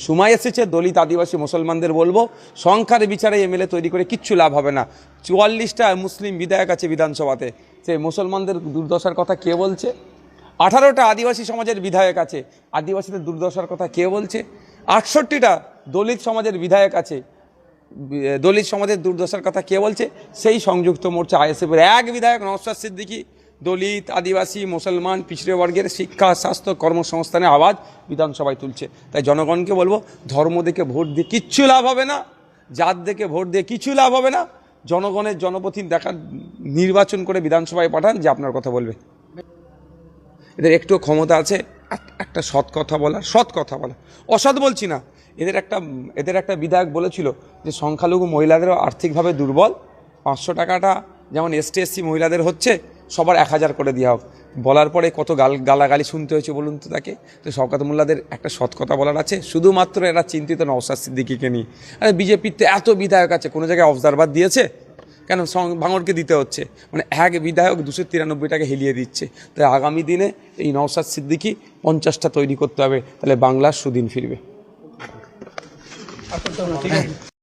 সময় এসেছে দলিত আদিবাসী মুসলমানদের বলবো, সংখ্যার বিচারে এমএলএ তৈরি করে কিচ্ছু লাভ হবে না। 44টা মুসলিম বিধায়ক আছে বিধানসভাতে, সেই মুসলমানদের দুর্দশার কথা কে বলছে? 18টা আদিবাসী সমাজের বিধায়ক আছে, আদিবাসীদের দুর্দশার কথা কে বলছে? 68টা দলিত সমাজের বিধায়ক আছে, দলিত সমাজের দুর্দশার কথা কে বলছে? সেই সংযুক্ত মোর্চা আইএসএফের এক বিধায়ক নওশাদ সিদ্দিকী দলিত আদিবাসী মুসলমান পিছড়ে বর্গের শিক্ষা স্বাস্থ্য কর্মসংস্থানের আওয়াজ বিধানসভায় তুলছে। তাই জনগণকে বলবো, ধর্ম দেখে ভোট দিয়ে কিচ্ছু লাভ হবে না, জাত দেখে ভোট দিয়ে কিছু লাভ হবে না। জনগণের জনপ্রতিনিধি দেখা নির্বাচন করে বিধানসভায় পাঠান, যে আপনার কথা বলবে। এদের একটু ক্ষমতা আছে একটা সৎ কথা বলা, অসৎ বলছি না। এদের একটা বিধায়ক বলেছিল যে সংখ্যালঘু মহিলাদেরও আর্থিকভাবে দুর্বল, 500 টাকাটা যেমন এসটি এসসি মহিলাদের হচ্ছে, সবার 1000 করে দেওয়া হোক। বলার পরে কত গালাগালি শুনতে হয়েছে বলুন তো তাকে। তো শওকত মোল্লাদের একটা সৎ কথা বলার আছে, শুধুমাত্র এরা চিন্তিত নওশাদ সিদ্দিকীকে নিয়ে। আরে বিজেপির তো এত বিধায়ক আছে, কোনো জায়গায় অবজারভার দিয়েছে কেন? ভাঙড়কে দিতে হচ্ছে, মানে এক বিধায়ক 293টাকে হেলিয়ে দিচ্ছে। তাই আগামী দিনে এই নওশাদ সিদ্দিকী 50টা তৈরি করতে হবে, তাহলে বাংলার সুদিন ফিরবে।